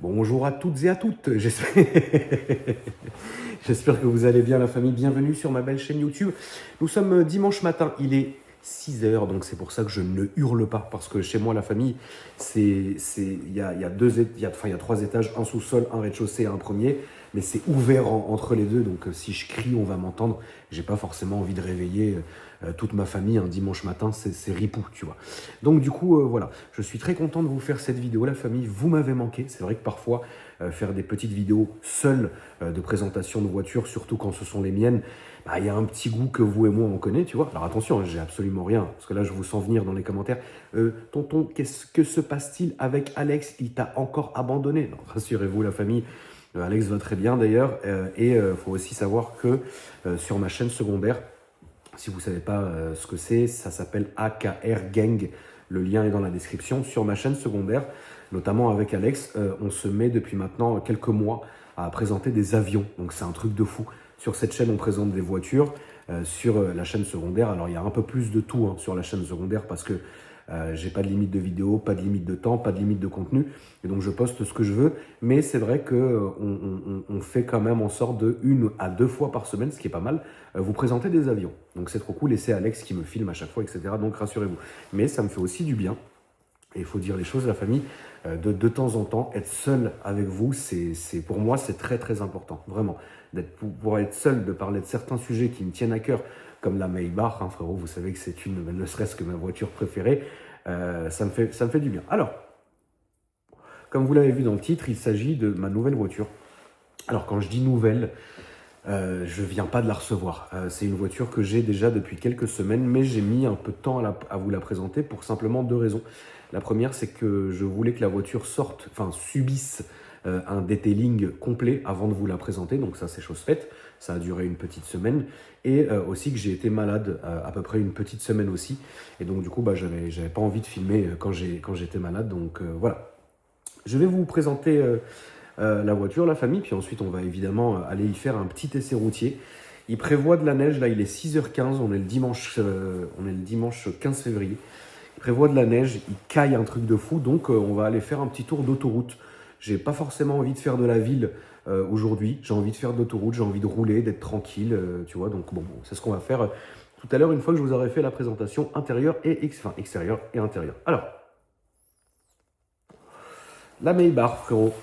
Bonjour à toutes et à toutes, j'espère j'espère que vous allez bien la famille, bienvenue sur ma belle chaîne YouTube. Nous sommes dimanche matin, il est 6 heures, donc c'est pour ça que je ne hurle pas, parce que chez moi la famille, il y a trois étages, un sous-sol, un rez-de-chaussée et un premier, mais c'est ouvert entre les deux, donc si je crie on va m'entendre, j'ai pas forcément envie de réveiller toute ma famille un dimanche matin, c'est ripou, tu vois. Donc du coup, voilà, je suis très content de vous faire cette vidéo, la famille, vous m'avez manqué. C'est vrai que parfois, faire des petites vidéos seules de présentation de voitures, surtout quand ce sont les miennes, bah, il y a un petit goût que vous et moi on connaît, tu vois. Alors attention, hein, j'ai absolument rien, parce que là je vous sens venir dans les commentaires. Tonton, qu'est-ce que se passe-t-il avec Alex? Il t'a encore abandonné? Non, rassurez-vous la famille, Alex va très bien d'ailleurs, et il faut aussi savoir que sur ma chaîne secondaire, si vous ne savez pas ce que c'est, ça s'appelle AKR Gang. Le lien est dans la description. Sur ma chaîne secondaire, notamment avec Alex, on se met depuis maintenant quelques mois à présenter des avions. Donc c'est un truc de fou. Sur cette chaîne, on présente des voitures. Sur la chaîne secondaire, alors il y a un peu plus de tout sur la chaîne secondaire parce que j'ai pas de limite de vidéo, pas de limite de temps, pas de limite de contenu. Et donc je poste ce que je veux. Mais c'est vrai qu'on fait quand même en sorte de 1 à 2 fois par semaine, ce qui est pas mal, vous présenter des avions. Donc c'est trop cool et c'est Alex qui me filme à chaque fois, etc. Donc rassurez-vous. Mais ça me fait aussi du bien. Et il faut dire les choses, la famille, de temps en temps, être seul avec vous, pour moi, c'est très très important. Vraiment. Pouvoir être seul, de parler de certains sujets qui me tiennent à cœur, comme la Maybach, hein, frérot, vous savez que c'est ne serait-ce que ma voiture préférée, ça me fait du bien. Alors, comme vous l'avez vu dans le titre, il s'agit de ma nouvelle voiture. Alors quand je dis nouvelle, je viens pas de la recevoir. C'est une voiture que j'ai déjà depuis quelques semaines, mais j'ai mis un peu de temps à vous la présenter pour simplement 2 raisons. La première, c'est que je voulais que la voiture subisse un detailing complet avant de vous la présenter. Donc ça, c'est chose faite. Ça a duré une petite semaine. Et aussi que j'ai été malade à peu près une petite semaine aussi. Et donc du coup, bah, j'avais pas envie de filmer quand j'étais malade. Donc voilà. Je vais vous présenter la voiture, la famille, puis ensuite on va évidemment aller y faire un petit essai routier. Il prévoit de la neige, là il est 6h15, on est le dimanche 15 février. Il prévoit de la neige, il caille un truc de fou, donc on va aller faire un petit tour d'autoroute. J'ai pas forcément envie de faire de la ville aujourd'hui, j'ai envie de faire de l'autoroute, j'ai envie de rouler, d'être tranquille, tu vois, donc bon, c'est ce qu'on va faire tout à l'heure une fois que je vous aurai fait la présentation extérieure et intérieure. Alors, la Maybach, frérot.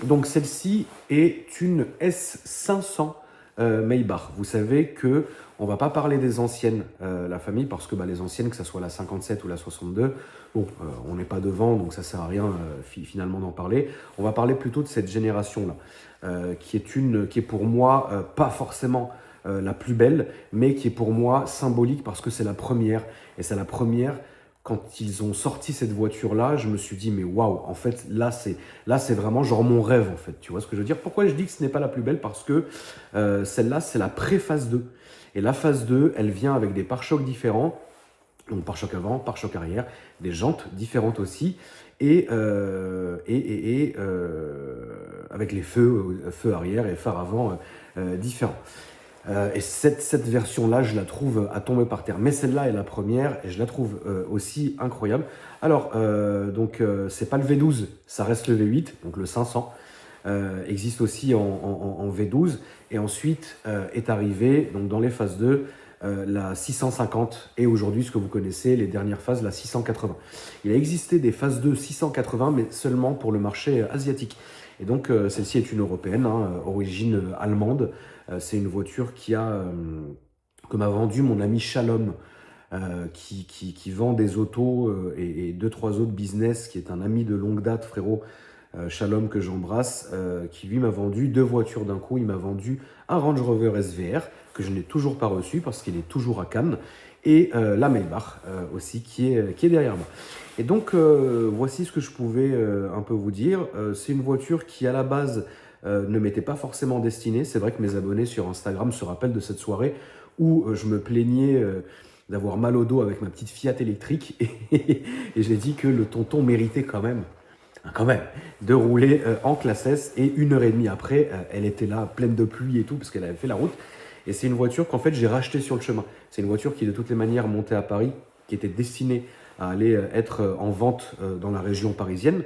Donc celle-ci est une S500 Maybach. Vous savez que on va pas parler des anciennes, la famille, parce que les anciennes, que ce soit la 57 ou la 62, bon, on n'est pas devant, donc ça sert à rien finalement d'en parler. On va parler plutôt de cette génération-là, qui est pour moi pas forcément la plus belle, mais qui est pour moi symbolique parce que c'est la première, et c'est la première. Quand ils ont sorti cette voiture-là, je me suis dit, mais waouh, en fait, là, c'est vraiment genre mon rêve, en fait. Tu vois ce que je veux dire? Pourquoi je dis que ce n'est pas la plus belle? Parce que celle-là, c'est la pré-phase 2. Et la phase 2, elle vient avec des pare-chocs différents, donc pare-choc avant, pare-choc arrière, des jantes différentes aussi, et avec les feux arrière et phares avant différents. Et cette version-là, je la trouve à tomber par terre. Mais celle-là est la première et je la trouve aussi incroyable. Alors, c'est pas le V12, ça reste le V8, donc le 500. Existe aussi en V12. Et ensuite est arrivé, donc dans les phases 2, la 650 et aujourd'hui, ce que vous connaissez, les dernières phases, la 680. Il a existé des phases 2 680, mais seulement pour le marché asiatique. Et donc, celle-ci est une européenne, origine allemande. C'est une voiture que m'a vendu mon ami Shalom, qui vend des autos et 2-3 autres business, qui est un ami de longue date, frérot, Shalom, que j'embrasse, qui lui m'a vendu 2 voitures d'un coup. Il m'a vendu un Range Rover SVR, que je n'ai toujours pas reçu parce qu'il est toujours à Cannes, et la Maybach aussi, qui est derrière moi. Et donc, voici ce que je pouvais un peu vous dire. C'est une voiture qui, à la base, ne m'était pas forcément destinée. C'est vrai que mes abonnés sur Instagram se rappellent de cette soirée où je me plaignais d'avoir mal au dos avec ma petite Fiat électrique et j'ai dit que le tonton méritait quand même, de rouler en classe S. Et 1 heure et demie après, elle était là, pleine de pluie et tout, parce qu'elle avait fait la route. Et c'est une voiture qu'en fait, j'ai rachetée sur le chemin. C'est une voiture qui, de toutes les manières, montait à Paris, qui était destinée à aller être en vente dans la région parisienne.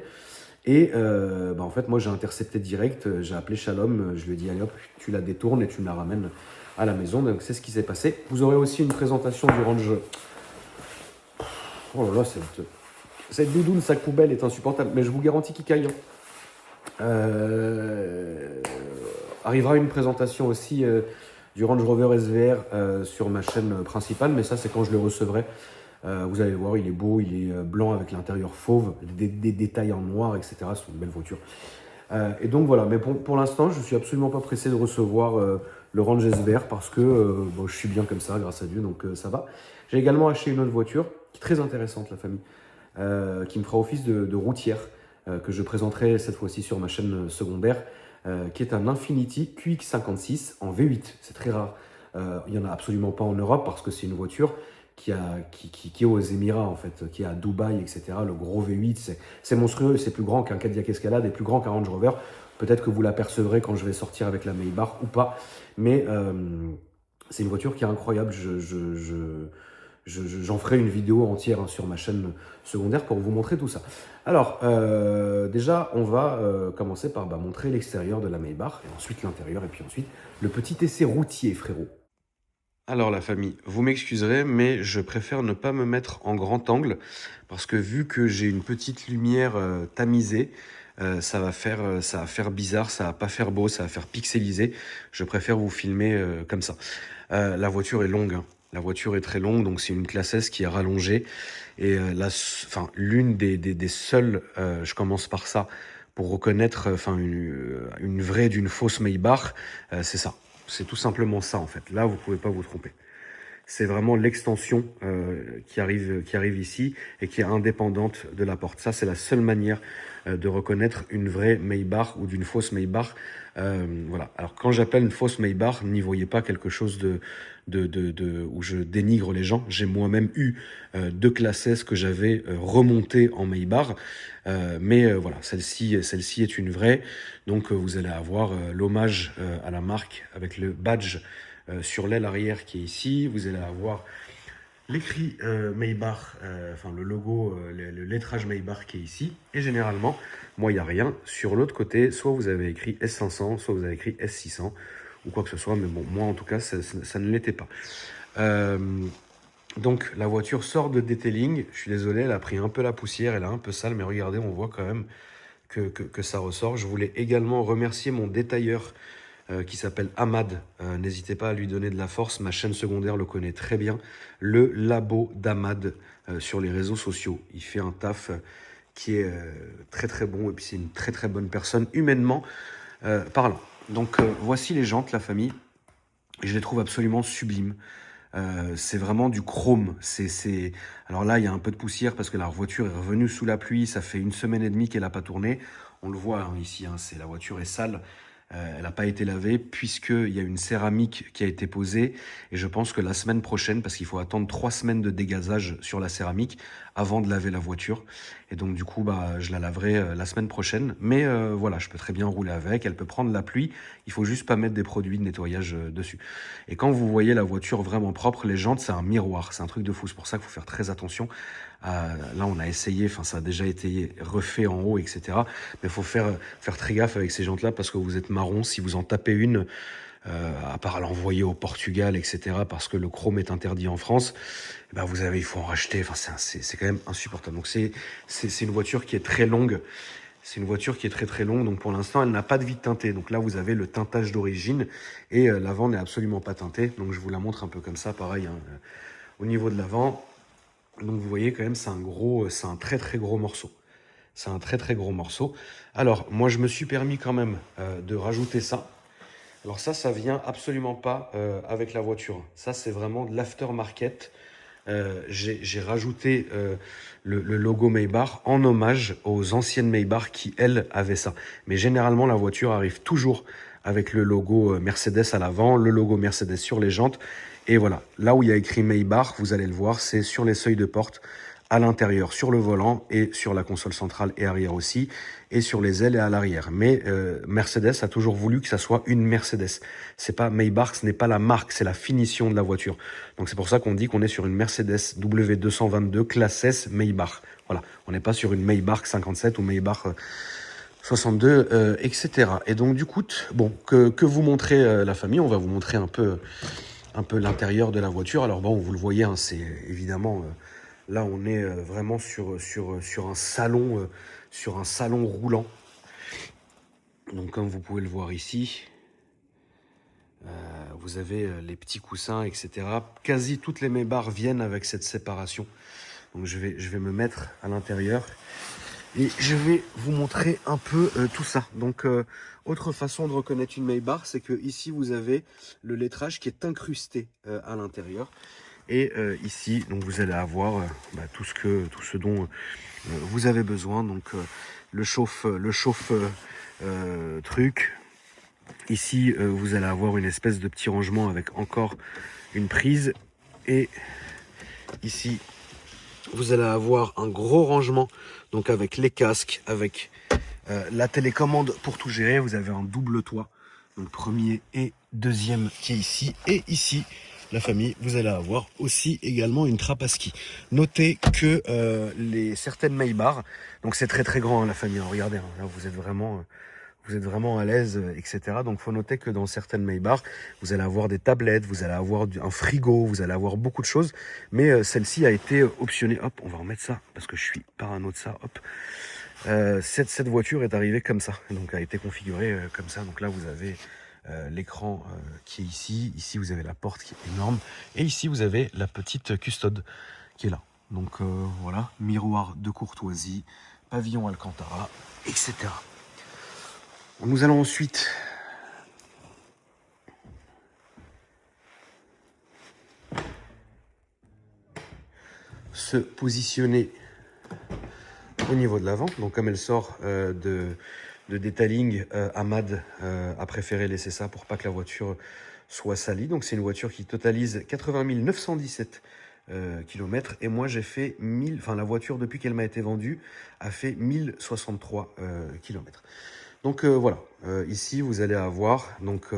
Et en fait, moi, j'ai intercepté direct, j'ai appelé Shalom, je lui ai dit, allez hop, tu la détournes et tu me la ramènes à la maison. Donc, c'est ce qui s'est passé. Vous aurez aussi une présentation du range. Oh là là, cette doudoune sac poubelle est insupportable, mais je vous garantis qu'il caille. Arrivera une présentation aussi du Range Rover SVR sur ma chaîne principale, mais ça, c'est quand je le recevrai. Vous allez voir, il est beau, il est blanc avec l'intérieur fauve, des détails en noir, etc. C'est une belle voiture. Et donc voilà, mais pour l'instant, je ne suis absolument pas pressé de recevoir le Range SVR parce que je suis bien comme ça, grâce à Dieu, donc ça va. J'ai également acheté une autre voiture qui est très intéressante, la famille, qui me fera office de routière, que je présenterai cette fois-ci sur ma chaîne secondaire, qui est un Infiniti QX56 en V8. C'est très rare. Il n'y en a absolument pas en Europe parce que c'est une voiture qui est aux Émirats, en fait, qui est à Dubaï, etc. Le gros V8, c'est monstrueux, c'est plus grand qu'un Cadillac Escalade et plus grand qu'un Range Rover. Peut-être que vous l'apercevrez quand je vais sortir avec la Maybach ou pas, mais c'est une voiture qui est incroyable. J'en ferai une vidéo entière sur ma chaîne secondaire pour vous montrer tout ça. Alors, déjà, on va commencer par montrer l'extérieur de la Maybach, et ensuite l'intérieur, et puis ensuite le petit essai routier, frérot. Alors la famille, vous m'excuserez, mais je préfère ne pas me mettre en grand angle, parce que vu que j'ai une petite lumière tamisée, ça va faire bizarre, ça va pas faire beau, ça va faire pixelisé. Je préfère vous filmer comme ça. La voiture est longue, hein. La voiture est très longue, donc c'est une classe S qui est rallongée. Et l'une des seules, je commence par ça, pour reconnaître une vraie d'une fausse Maybach, c'est ça. C'est tout simplement ça en fait. Là, vous pouvez pas vous tromper. C'est vraiment l'extension qui arrive ici et qui est indépendante de la porte. Ça, c'est la seule manière de reconnaître une vraie Maybach ou d'une fausse Maybach. Voilà. Alors, quand j'appelle une fausse Maybach, n'y voyez pas quelque chose où je dénigre les gens. J'ai moi-même eu deux classes S que j'avais remontées en Maybach. Mais voilà, celle-ci est une vraie. Donc, vous allez avoir l'hommage à la marque avec le badge sur l'aile arrière qui est ici. Vous allez avoir l'écrit Maybach, le logo, le lettrage Maybach qui est ici. Et généralement, moi, il n'y a rien. Sur l'autre côté, soit vous avez écrit S500, soit vous avez écrit S600, ou quoi que ce soit. Mais bon, moi, en tout cas, ça ne l'était pas. Donc, la voiture sort de detailing. Je suis désolé, elle a pris un peu la poussière. Elle est un peu sale, mais regardez, on voit quand même que ça ressort. Je voulais également remercier mon détailleur qui s'appelle Ahmad. N'hésitez pas à lui donner de la force. Ma chaîne secondaire le connaît très bien. Le labo d'Ahmad sur les réseaux sociaux. Il fait un taf qui est très très bon. Et puis c'est une très très bonne personne, humainement parlant. Donc voici les jantes, la famille. Et je les trouve absolument sublimes. C'est vraiment du chrome. Alors là, il y a un peu de poussière parce que la voiture est revenue sous la pluie. Ça fait 1 semaine et demie qu'elle n'a pas tourné. On le voit hein, ici, hein, la voiture est sale. Elle n'a pas été lavée puisqu'il y a une céramique qui a été posée. Et je pense que la semaine prochaine, parce qu'il faut attendre 3 semaines de dégazage sur la céramique avant de laver la voiture. Et donc du coup, je la laverai la semaine prochaine. Mais voilà, je peux très bien rouler avec. Elle peut prendre la pluie. Il faut juste pas mettre des produits de nettoyage dessus. Et quand vous voyez la voiture vraiment propre, les jantes, c'est un miroir. C'est un truc de fou. C'est pour ça qu'il faut faire très attention. Là, on a essayé, ça a déjà été refait en haut, etc. Mais il faut faire très gaffe avec ces jantes-là parce que vous êtes marron. Si vous en tapez une, à part l'envoyer au Portugal, etc., parce que le chrome est interdit en France, il faut en racheter. C'est quand même insupportable. Donc, c'est une voiture qui est très longue. C'est une voiture qui est très très longue. Donc, pour l'instant, elle n'a pas de vitre teintée. Donc là, vous avez le teintage d'origine et l'avant n'est absolument pas teinté. Donc, je vous la montre un peu comme ça, pareil, hein, au niveau de l'avant. Donc vous voyez quand même, c'est un très très gros morceau. C'est un très très gros morceau. Alors moi je me suis permis quand même de rajouter ça. Alors ça vient absolument pas avec la voiture. Ça c'est vraiment de l'aftermarket. J'ai rajouté le logo Maybach en hommage aux anciennes Maybach qui elles avaient ça. Mais généralement la voiture arrive toujours avec le logo Mercedes à l'avant, le logo Mercedes sur les jantes. Et voilà, là où il y a écrit Maybach, vous allez le voir, c'est sur les seuils de porte, à l'intérieur, sur le volant et sur la console centrale et arrière aussi, et sur les ailes et à l'arrière. Mais Mercedes a toujours voulu que ça soit une Mercedes. C'est pas Maybach, ce n'est pas la marque, c'est la finition de la voiture. Donc c'est pour ça qu'on dit qu'on est sur une Mercedes W222 classe S Maybach. Voilà, on n'est pas sur une Maybach 57 ou Maybach 62, etc. Et donc du coup, bon, que vous montrez la famille, on va vous montrer un peu l'intérieur de la voiture. Alors bon, vous le voyez, hein, c'est évidemment, là on est vraiment sur un salon roulant. Donc comme vous pouvez le voir ici, vous avez les petits coussins, etc. Quasi toutes les Maybach viennent avec cette séparation. Donc je vais me mettre à l'intérieur et je vais vous montrer un peu tout ça. Donc autre façon de reconnaître une Maybach, c'est que ici vous avez le lettrage qui est incrusté à l'intérieur. Et ici, donc vous allez avoir tout ce dont vous avez besoin. Donc le chauffe truc. Ici, vous allez avoir une espèce de petit rangement avec encore une prise. Et ici, vous allez avoir un gros rangement, donc avec les casques, avec la télécommande pour tout gérer. Vous avez un double toit, donc premier et deuxième qui est ici. Et ici, la famille, vous allez avoir aussi également une trappe à ski. Notez que certaines Maybach, donc c'est très très grand, hein, la famille, hein, regardez, hein, là vous êtes vraiment à l'aise, etc. Donc, il faut noter que dans certaines Maybach, vous allez avoir des tablettes, vous allez avoir un frigo, vous allez avoir beaucoup de choses. Mais celle-ci a été optionnée. Hop, on va remettre ça parce que je suis parano de ça. Hop. Cette voiture est arrivée comme ça. Donc, a été configurée comme ça. Donc là, vous avez l'écran qui est ici. Ici, vous avez la porte qui est énorme. Et ici, vous avez la petite custode qui est là. Donc, voilà, miroir de courtoisie, pavillon Alcantara, etc. Nous allons ensuite se positionner au niveau de l'avant. Donc comme elle sort de detailing, Ahmad a préféré laisser ça pour pas que la voiture soit salie. Donc c'est une voiture qui totalise 80 917 km et moi j'ai fait 1000, enfin la voiture depuis qu'elle m'a été vendue a fait 1063 km. Donc voilà, ici vous allez avoir donc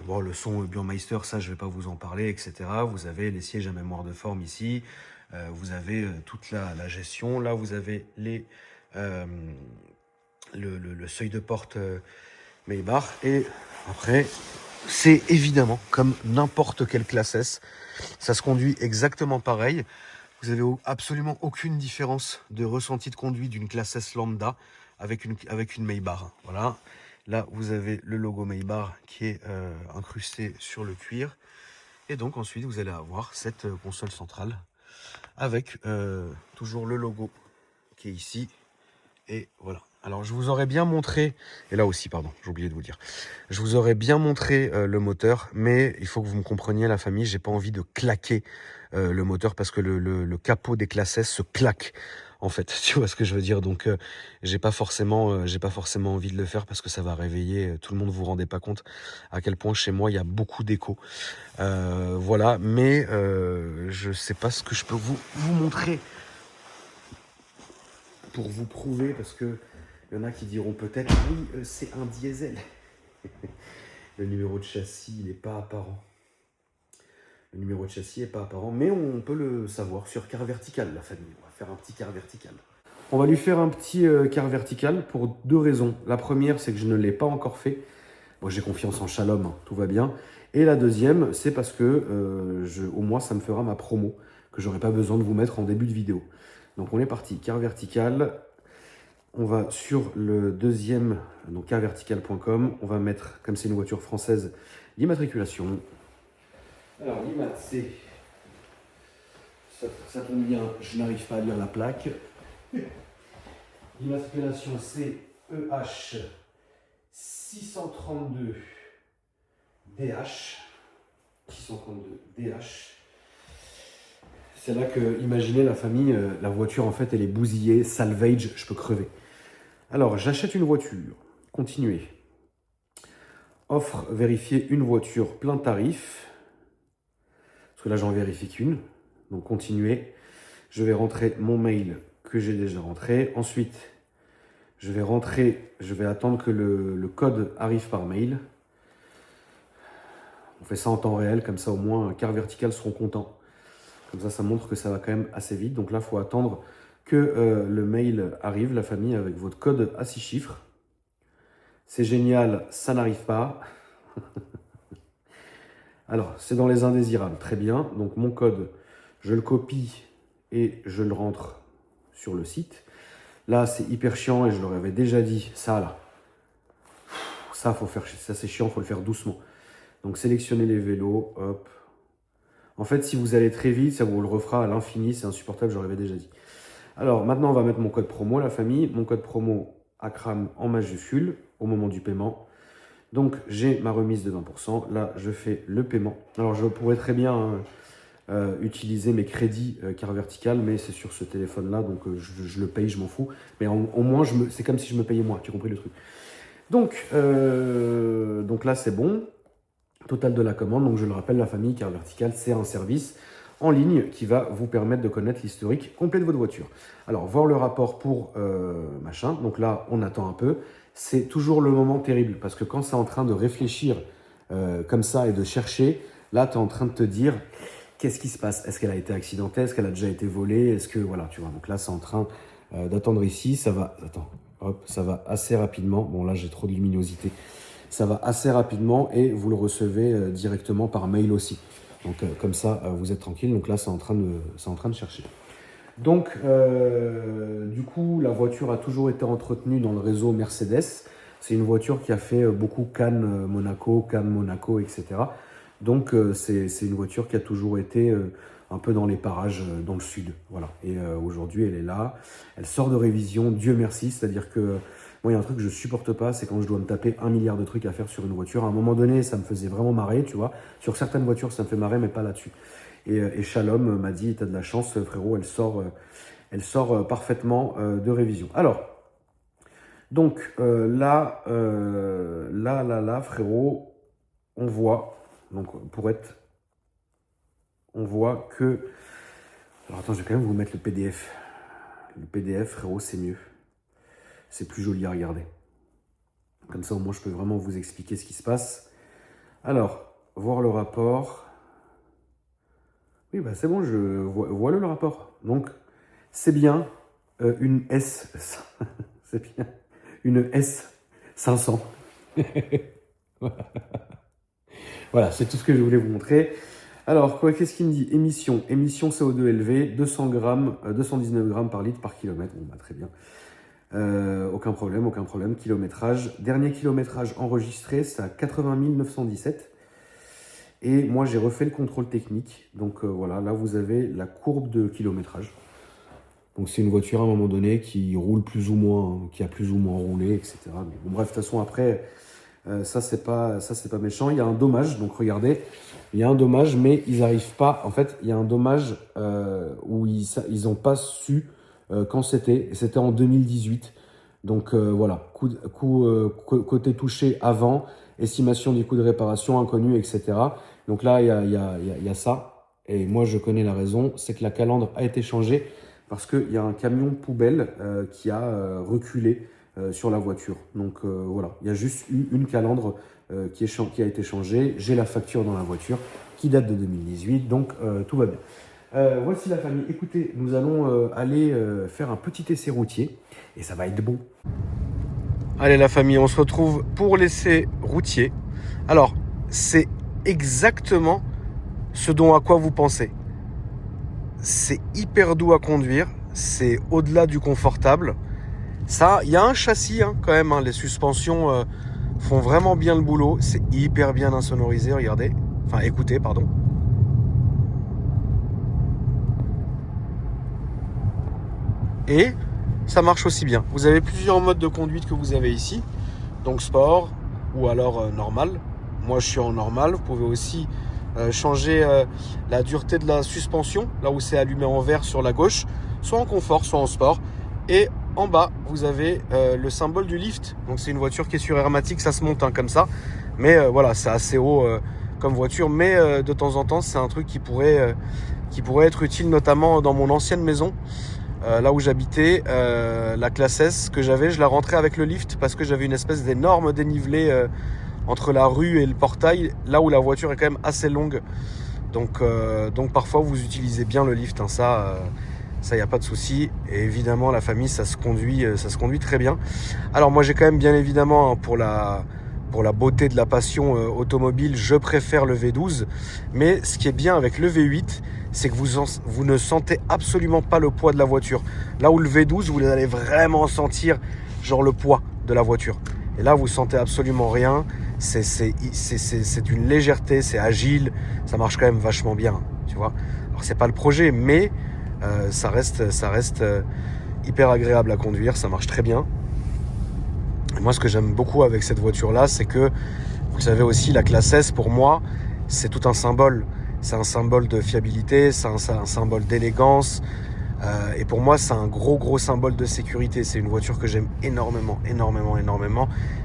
bon, le son Burmeister, ça je vais pas vous en parler, etc. Vous avez les sièges à mémoire de forme ici, vous avez toute la gestion. Là vous avez le seuil de porte Maybach. Et après, c'est évidemment comme n'importe quelle classe S, ça se conduit exactement pareil. Vous avez absolument aucune différence de ressenti de conduite d'une classe S lambda avec une Maybach. Voilà. Là, vous avez le logo Maybach qui est incrusté sur le cuir. Et donc ensuite, vous allez avoir cette console centrale avec toujours le logo qui est ici. Et voilà. Alors, je vous aurais bien montré, et là aussi, pardon, j'ai oublié de vous dire, je vous aurais bien montré le moteur, mais il faut que vous me compreniez, la famille, j'ai pas envie de claquer le moteur parce que le capot des classes S se claque, en fait, tu vois ce que je veux dire. Donc, j'ai pas forcément envie de le faire parce que ça va réveiller tout le monde. Vous vous rendez pas compte à quel point chez moi il y a beaucoup d'écho. Voilà, mais je sais pas ce que je peux vous montrer pour vous prouver, parce que il y en a qui diront peut-être oui, c'est un diesel. Le numéro de châssis, il n'est pas apparent. Le numéro de châssis n'est pas apparent, mais on peut le savoir sur quart vertical, la famille. On va faire un petit quart vertical. On va lui faire un petit quart vertical pour deux raisons. La première, c'est que je ne l'ai pas encore fait. Moi, j'ai confiance en Shalom, hein, tout va bien. Et la deuxième, c'est parce que au moins, ça me fera ma promo, que j'aurai pas besoin de vous mettre en début de vidéo. Donc, on est parti. Quart vertical. On va sur le deuxième, donc carvertical.com. On va mettre, comme c'est une voiture française, l'immatriculation. Alors, l'immat, c'est... Ça tombe bien, je n'arrive pas à lire la plaque. L'immatriculation, c'est EH 632 DH. 632 DH. C'est là que, imaginez la famille, la voiture, en fait, elle est bousillée, salvage, je peux crever. Alors, j'achète une voiture. Continuez. Offre vérifier une voiture plein tarif. Parce que là, j'en vérifie qu'une. Donc, continuez. Je vais rentrer mon mail que j'ai déjà rentré. Ensuite, je vais attendre que le code arrive par mail. On fait ça en temps réel, comme ça au moins, quart vertical seront contents. Comme ça montre que ça va quand même assez vite. Donc là, il faut attendre que le mail arrive, la famille, avec votre code à 6 chiffres. C'est génial, ça n'arrive pas. Alors, c'est dans les indésirables, très bien. Donc, mon code, je le copie et je le rentre sur le site. Là, c'est hyper chiant et je leur avais déjà dit, ça là. Ça, c'est chiant, il faut le faire doucement. Donc, sélectionnez les vélos, hop. En fait, si vous allez très vite, ça vous le refera à l'infini, c'est insupportable, je l'avais déjà dit. Alors, maintenant, on va mettre mon code promo, la famille. Mon code promo, Akram en majuscule, au moment du paiement. Donc, j'ai ma remise de 20%. Là, je fais le paiement. Alors, je pourrais très bien utiliser mes crédits carte verticale, mais c'est sur ce téléphone-là, donc je le paye, je m'en fous. Mais au moins, c'est comme si je me payais moi, tu as compris le truc. Donc là, c'est bon. Total de la commande. Donc, je le rappelle, la famille carte verticale, c'est un service en ligne qui va vous permettre de connaître l'historique complet de votre voiture. Alors, voir le rapport pour machin. Donc là, on attend un peu. C'est toujours le moment terrible parce que quand c'est en train de réfléchir comme ça et de chercher, là, tu es en train de te dire qu'est-ce qui se passe? Est-ce qu'elle a été accidentée? Est-ce qu'elle a déjà été volée? Est-ce que, voilà, tu vois. Donc là, c'est en train d'attendre ici. Ça va, attends, hop, ça va assez rapidement. Bon, là, j'ai trop de luminosité. Ça va assez rapidement et vous le recevez directement par mail aussi. Donc, comme ça, vous êtes tranquille. Donc là, c'est en train de chercher. Donc, du coup, la voiture a toujours été entretenue dans le réseau Mercedes. C'est une voiture qui a fait beaucoup Cannes-Monaco, Cannes-Monaco, etc. Donc, c'est une voiture qui a toujours été un peu dans les parages dans le sud. Voilà. Et aujourd'hui, elle est là. Elle sort de révision, Dieu merci. C'est-à-dire que moi, il y a un truc que je supporte pas, c'est quand je dois me taper 1 milliard de trucs à faire sur une voiture. À un moment donné, ça me faisait vraiment marrer, tu vois. Sur certaines voitures, ça me fait marrer, mais pas là-dessus. Et Shalom m'a dit, t'as de la chance, frérot, elle sort parfaitement de révision. Alors, donc là, frérot, on voit, donc on voit que... Alors attends, je vais quand même vous mettre le PDF. Le PDF, frérot, c'est mieux. C'est plus joli à regarder. Comme ça, au moins, je peux vraiment vous expliquer ce qui se passe. Alors, voir le rapport. Oui, bah c'est bon, je vois le rapport. Donc, c'est bien une S. C'est bien une S500. Voilà, c'est tout ce que je voulais vous montrer. Alors, qu'est-ce qu'il me dit? Émission CO2 élevée, 200 grammes, 219 grammes par litre par kilomètre. Bon, bah très bien. Aucun problème. Kilométrage. Dernier kilométrage enregistré, c'est à 80 917. Et moi, j'ai refait le contrôle technique. Donc voilà, là, vous avez la courbe de kilométrage. Donc c'est une voiture à un moment donné qui roule plus ou moins, hein, qui a plus ou moins roulé, etc. Mais bon, bref, de toute façon, après, ça, c'est pas méchant. Il y a un dommage. Donc regardez, il y a un dommage, mais ils n'arrivent pas. En fait, il y a un dommage où ils n'ont pas su quand c'était. C'était en 2018. Donc voilà, côté touché avant, estimation du coût de réparation inconnu, etc. Donc là, il y a ça. Et moi, je connais la raison. C'est que la calandre a été changée parce qu'il y a un camion poubelle qui a reculé sur la voiture. Donc voilà, il y a juste eu une calandre qui a été changée. J'ai la facture dans la voiture qui date de 2018. Donc tout va bien. Voici la famille. Écoutez, nous allons aller faire un petit essai routier et ça va être bon. Allez la famille, on se retrouve pour l'essai routier. Alors, c'est exactement ce dont à quoi vous pensez. C'est hyper doux à conduire, c'est au-delà du confortable. Ça, il y a un châssis quand même, les suspensions font vraiment bien le boulot. C'est hyper bien insonorisé, regardez. Enfin, écoutez, pardon. Et ça marche aussi bien. Vous avez plusieurs modes de conduite que vous avez ici. Donc sport ou alors normal. Moi, je suis en normal. Vous pouvez aussi changer la dureté de la suspension, là où c'est allumé en vert sur la gauche, soit en confort, soit en sport. Et en bas, vous avez le symbole du lift. Donc c'est une voiture qui est sur hermétique, ça se monte comme ça. Mais voilà, c'est assez haut comme voiture. Mais de temps en temps, c'est un truc qui pourrait être utile, notamment dans mon ancienne maison. Là où j'habitais, la classe S que j'avais, je la rentrais avec le lift parce que j'avais une espèce d'énorme dénivelé entre la rue et le portail, là où la voiture est quand même assez longue. Donc parfois vous utilisez bien le lift, ça Ça, il n'y a pas de souci. Et évidemment, la famille, ça se conduit très bien. Alors moi, j'ai quand même bien évidemment, hein, pour la beauté de la passion automobile, je préfère le V12. Mais ce qui est bien avec le V8, c'est que vous ne sentez absolument pas le poids de la voiture. Là où le V12, vous allez vraiment sentir genre le poids de la voiture. Et là, vous sentez absolument rien. C'est d'une légèreté, c'est agile. Ça marche quand même vachement bien, tu vois. Alors, c'est pas le projet, mais ça reste hyper agréable à conduire. Ça marche très bien. Et moi, ce que j'aime beaucoup avec cette voiture-là, c'est que, vous savez aussi, la classe S, pour moi, c'est tout un symbole. C'est un symbole de fiabilité, c'est un symbole d'élégance. Et pour moi, c'est un gros symbole de sécurité. C'est une voiture que j'aime énormément.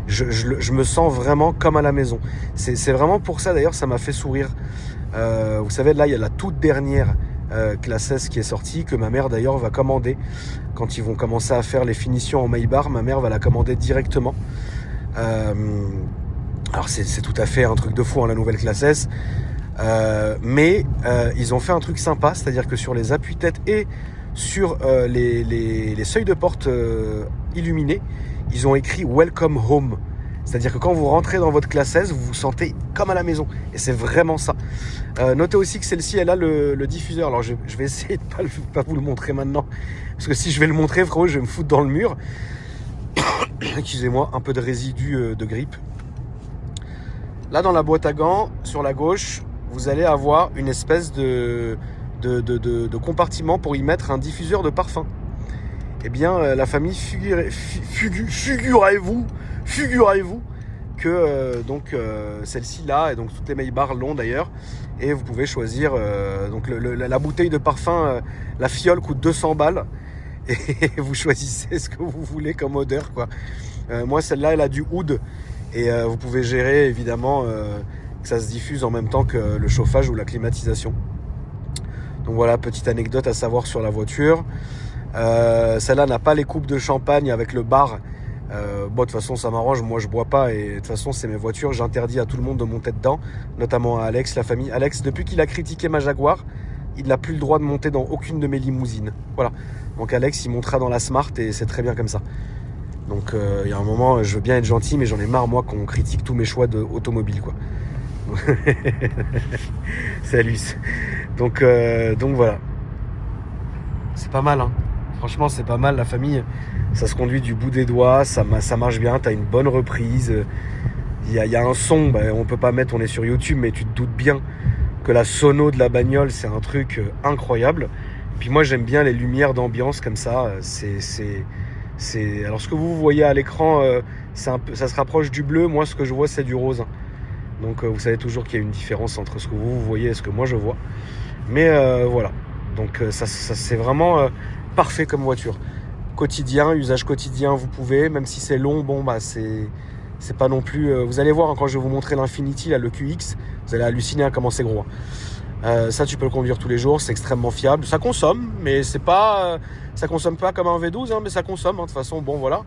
Je me sens vraiment comme à la maison. C'est vraiment pour ça, d'ailleurs, ça m'a fait sourire. Vous savez, là, il y a la toute dernière classe S qui est sortie, que ma mère, d'ailleurs, va commander. Quand ils vont commencer à faire les finitions en Maybach, ma mère va la commander directement. Alors, c'est tout à fait un truc de fou, hein, la nouvelle classe S. Mais ils ont fait un truc sympa, c'est-à-dire que sur les appuis-têtes et sur les seuils de porte illuminés, ils ont écrit Welcome Home. C'est-à-dire que quand vous rentrez dans votre classe S, vous vous sentez comme à la maison. Et c'est vraiment ça. Notez aussi que celle-ci, elle a le diffuseur. Alors je vais essayer de pas vous le montrer maintenant. Parce que si je vais le montrer, frérot, je vais me foutre dans le mur. Excusez-moi, un peu de résidu de grippe. Là, dans la boîte à gants, sur la gauche, vous allez avoir une espèce de compartiment pour y mettre un diffuseur de parfum. Eh bien, la famille, figurez-vous que celle-ci là, et donc toutes les Maybach l'ont d'ailleurs, et vous pouvez choisir donc la bouteille de parfum, la fiole coûte 200 balles, et vous choisissez ce que vous voulez comme odeur, quoi. Moi, celle-là, elle a du oud, et vous pouvez gérer évidemment que ça se diffuse en même temps que le chauffage ou la climatisation. Donc voilà, petite anecdote à savoir sur la voiture. Celle-là n'a pas les coupes de champagne avec le bar. Bon, de toute façon, ça m'arrange. Moi, je bois pas. Et de toute façon, c'est mes voitures. J'interdis à tout le monde de monter dedans. Notamment à Alex, la famille. Alex, depuis qu'il a critiqué ma Jaguar, il n'a plus le droit de monter dans aucune de mes limousines. Voilà. Donc Alex, il montera dans la Smart et c'est très bien comme ça. Donc il y a un moment, je veux bien être gentil, mais j'en ai marre, moi, qu'on critique tous mes choix d'automobile, quoi. Salut. Donc voilà. C'est pas mal, hein. Franchement, c'est pas mal, la famille. Ça se conduit du bout des doigts, ça marche bien, t'as une bonne reprise. Il y a un son, on peut pas mettre, on est sur YouTube, mais tu te doutes bien que la sono de la bagnole, c'est un truc incroyable. Puis moi, j'aime bien les lumières d'ambiance comme ça. Alors, ce que vous voyez à l'écran, ça se rapproche du bleu. Moi, ce que je vois, c'est du rose. Donc, vous savez toujours qu'il y a une différence entre ce que vous voyez et ce que moi, je vois. Mais voilà. Donc, ça c'est vraiment parfait comme voiture. Quotidien, usage quotidien, vous pouvez. Même si c'est long, c'est pas non plus... vous allez voir, hein, quand je vais vous montrer l'Infinity, là, le QX, vous allez halluciner à comment c'est gros. Ça, tu peux le conduire tous les jours, c'est extrêmement fiable. Ça consomme, mais c'est pas... ça consomme pas comme un V12, hein, mais ça consomme. Hein, de toute façon, bon, voilà.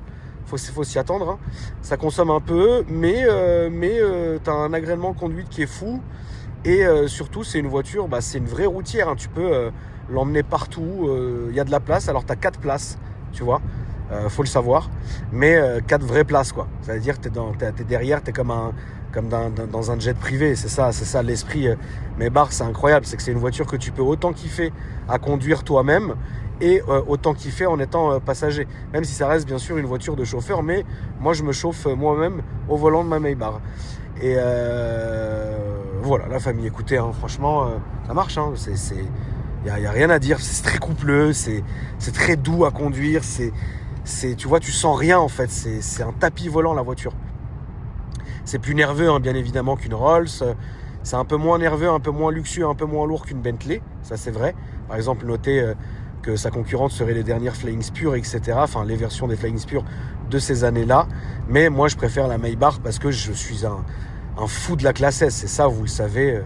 Faut s'y attendre. Hein. Ça consomme un peu, mais tu as un agrément de conduite qui est fou. Et surtout, c'est une voiture, c'est une vraie routière. Hein. Tu peux l'emmener partout. Y a de la place. Alors, tu as 4 places, tu vois. Faut le savoir. Mais 4 vraies places, quoi. Ça veut dire que t'es derrière, t'es comme dans un jet privé. C'est ça l'esprit. Maybach, c'est incroyable. C'est que c'est une voiture que tu peux autant kiffer à conduire toi-même et autant kiffer en étant passager. Même si ça reste bien sûr une voiture de chauffeur, mais moi je me chauffe moi-même au volant de ma Maybach. Et voilà, la famille, écoutez, hein, franchement, ça marche. Hein, y a rien à dire. C'est très coupleux, c'est très doux à conduire. Tu vois, tu sens rien en fait. C'est un tapis volant la voiture. C'est plus nerveux, hein, bien évidemment, qu'une Rolls. C'est un peu moins nerveux, un peu moins luxueux, un peu moins lourd qu'une Bentley. Ça, c'est vrai. Par exemple, notez que sa concurrente serait les dernières Flying Spur, etc. Enfin, les versions des Flying Spur de ces années-là. Mais moi, je préfère la Maybach parce que je suis un fou de la classe S. Et ça, vous le savez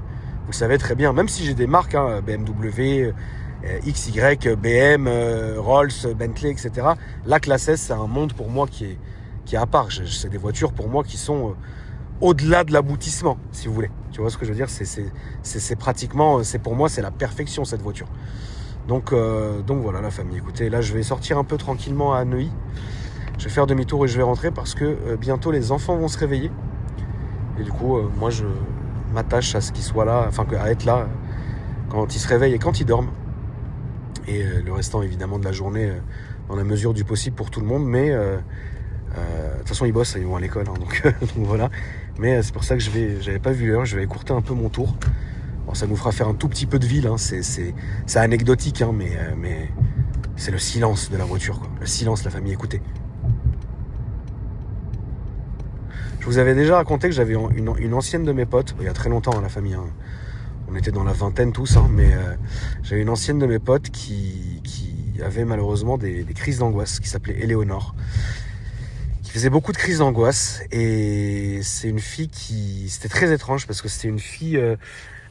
très bien. Même si j'ai des marques, hein, BMW, XY, BM, Rolls, Bentley, etc. La classe S, c'est un monde pour moi qui est à part. C'est des voitures pour moi qui sont au-delà de l'aboutissement, si vous voulez. Tu vois ce que je veux dire ? C'est pratiquement, pour moi, c'est la perfection, cette voiture. Donc voilà la famille. Écoutez, là je vais sortir un peu tranquillement à Neuilly. Je vais faire demi-tour et je vais rentrer parce que bientôt les enfants vont se réveiller. Et du coup, moi je m'attache à ce qu'ils soient là, enfin à être là quand ils se réveillent et quand ils dorment. Et le restant évidemment de la journée dans la mesure du possible pour tout le monde. Mais de toute façon ils bossent, ils vont à l'école. Hein, donc voilà. Mais c'est pour ça que j'avais pas vu l'heure, je vais écourter un peu mon tour. Bon, ça nous fera faire un tout petit peu de ville, hein. C'est anecdotique, hein, mais c'est le silence de la voiture, quoi. Le silence, la famille, écoutez. Je vous avais déjà raconté que j'avais une ancienne de mes potes, il y a très longtemps, hein, la famille, hein. On était dans la vingtaine tous, hein, mais j'avais une ancienne de mes potes qui avait malheureusement des crises d'angoisse, qui s'appelait Éléonore, qui faisait beaucoup de crises d'angoisse. Et c'est une fille c'était très étrange parce que c'était une fille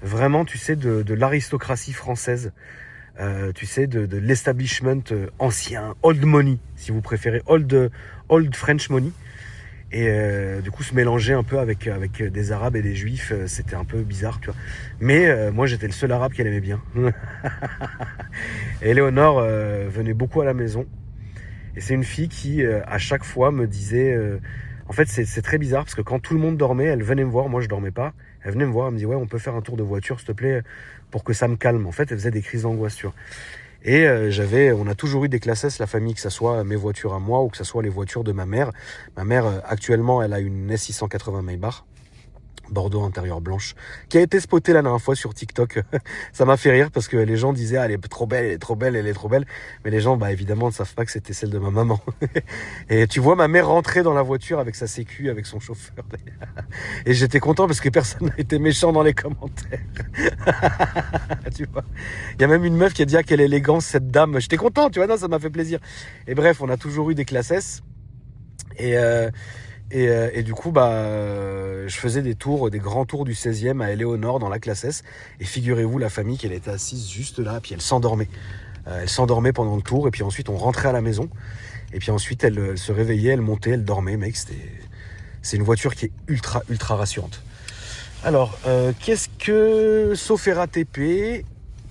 vraiment, tu sais, de l'aristocratie française, tu sais, de l'establishment ancien, old money, si vous préférez, old French money. Et du coup se mélanger un peu avec des arabes et des juifs, c'était un peu bizarre, tu vois. Mais moi j'étais le seul arabe qu'elle aimait bien. Et Éléonore venait beaucoup à la maison. Et c'est une fille qui à chaque fois me disait... en fait c'est très bizarre parce que quand tout le monde dormait, elle venait me voir, moi je dormais pas. Elle venait me voir, elle me dit ouais on peut faire un tour de voiture s'il te plaît pour que ça me calme. En fait elle faisait des crises d'angoisse, tu vois. Et on a toujours eu des classes, la famille, que ça soit mes voitures à moi ou que ça soit les voitures de ma mère. Ma mère, actuellement, elle a une S680 Maybach, Bordeaux intérieur blanche, qui a été spotée la dernière fois sur TikTok. Ça m'a fait rire parce que les gens disaient « Ah, elle est trop belle, elle est trop belle, elle est trop belle ». Mais les gens, bah évidemment, ne savent pas que c'était celle de ma maman. Et tu vois ma mère rentrer dans la voiture avec sa sécu, avec son chauffeur. Et j'étais content parce que personne n'a été méchant dans les commentaires. Tu vois. Il y a même une meuf qui a dit « Ah, quelle élégance cette dame ». J'étais content, tu vois, non, ça m'a fait plaisir. Et bref, on a toujours eu des classes S. Et du coup, je faisais des grands tours du 16e à Éléonore dans la classe S. Et figurez-vous, la famille, qu'elle était assise juste là, puis elle s'endormait. Elle s'endormait pendant le tour, et puis ensuite on rentrait à la maison. Et puis ensuite, elle se réveillait, elle montait, elle dormait. Mec, c'est une voiture qui est ultra, ultra rassurante. Alors, qu'est-ce que... Sauf RATP...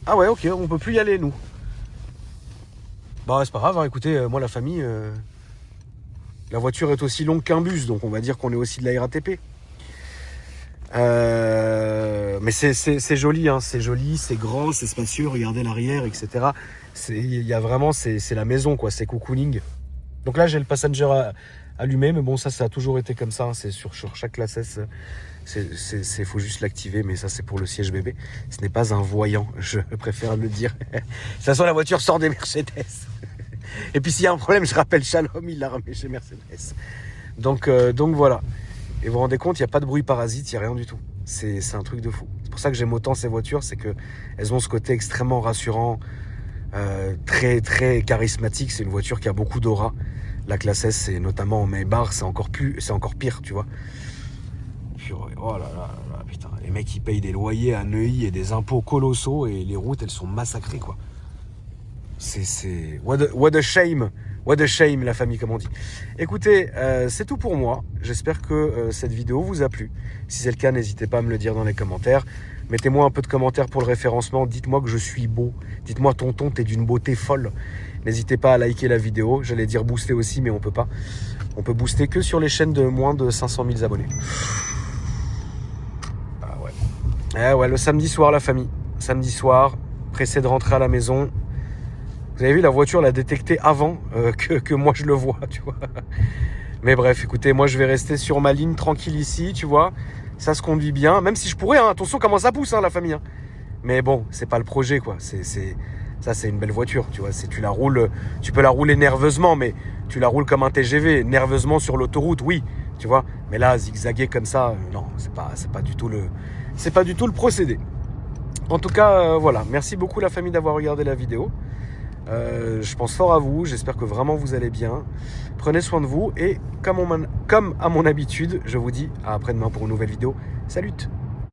Ah ouais, ok, on peut plus y aller, nous. Bah, c'est pas grave, hein, écoutez, moi, la famille... La voiture est aussi longue qu'un bus, donc on va dire qu'on est aussi de la RATP. Mais c'est joli, hein, c'est joli, c'est grand, c'est spacieux, regardez l'arrière, etc. Il y a vraiment, c'est la maison, quoi, c'est cocooning. Donc là, j'ai le passenger allumé, mais bon, ça a toujours été comme ça, hein, c'est sur chaque classe S, faut juste l'activer, mais ça, c'est pour le siège bébé. Ce n'est pas un voyant, je préfère le dire. De toute façon, la voiture sort des Mercedes. Et puis s'il y a un problème, je rappelle Shalom, il l'a remis chez Mercedes. Donc voilà. Et vous vous rendez compte, il n'y a pas de bruit parasite, il n'y a rien du tout. C'est un truc de fou. C'est pour ça que j'aime autant ces voitures, c'est qu'elles ont ce côté extrêmement rassurant, très très charismatique. C'est une voiture qui a beaucoup d'aura. La classe S, c'est notamment en Maybach, c'est encore pire, tu vois. Puis, oh là là là, putain, les mecs ils payent des loyers à Neuilly et des impôts colossaux et les routes elles sont massacrées, quoi. C'est what a shame, la famille, comme on dit. Écoutez, c'est tout pour moi. J'espère que cette vidéo vous a plu. Si c'est le cas, n'hésitez pas à me le dire dans les commentaires. Mettez-moi un peu de commentaires pour le référencement. Dites-moi que je suis beau. Dites-moi tonton, t'es d'une beauté folle. N'hésitez pas à liker la vidéo. J'allais dire booster aussi, mais on peut pas. On peut booster que sur les chaînes de moins de 500 000 abonnés. Ah ouais. Eh ouais, le samedi soir, la famille. Samedi soir, pressé de rentrer à la maison. Vous avez vu, la voiture l'a détecté avant que moi je le vois, tu vois. Mais bref, écoutez, moi je vais rester sur ma ligne tranquille ici, tu vois. Ça se conduit bien, même si je pourrais, hein, attention comment ça pousse, hein, la famille. Hein. Mais bon, c'est pas le projet, quoi. Ça, c'est une belle voiture, tu vois. Tu peux la rouler nerveusement, mais tu la roules comme un TGV, nerveusement sur l'autoroute, oui, tu vois. Mais là, zigzaguer comme ça, non, c'est pas du tout le procédé. En tout cas, voilà. Merci beaucoup la famille d'avoir regardé la vidéo. Je pense fort à vous, j'espère que vraiment vous allez bien. Prenez soin de vous et comme à mon habitude, je vous dis à après-demain pour une nouvelle vidéo. Salut!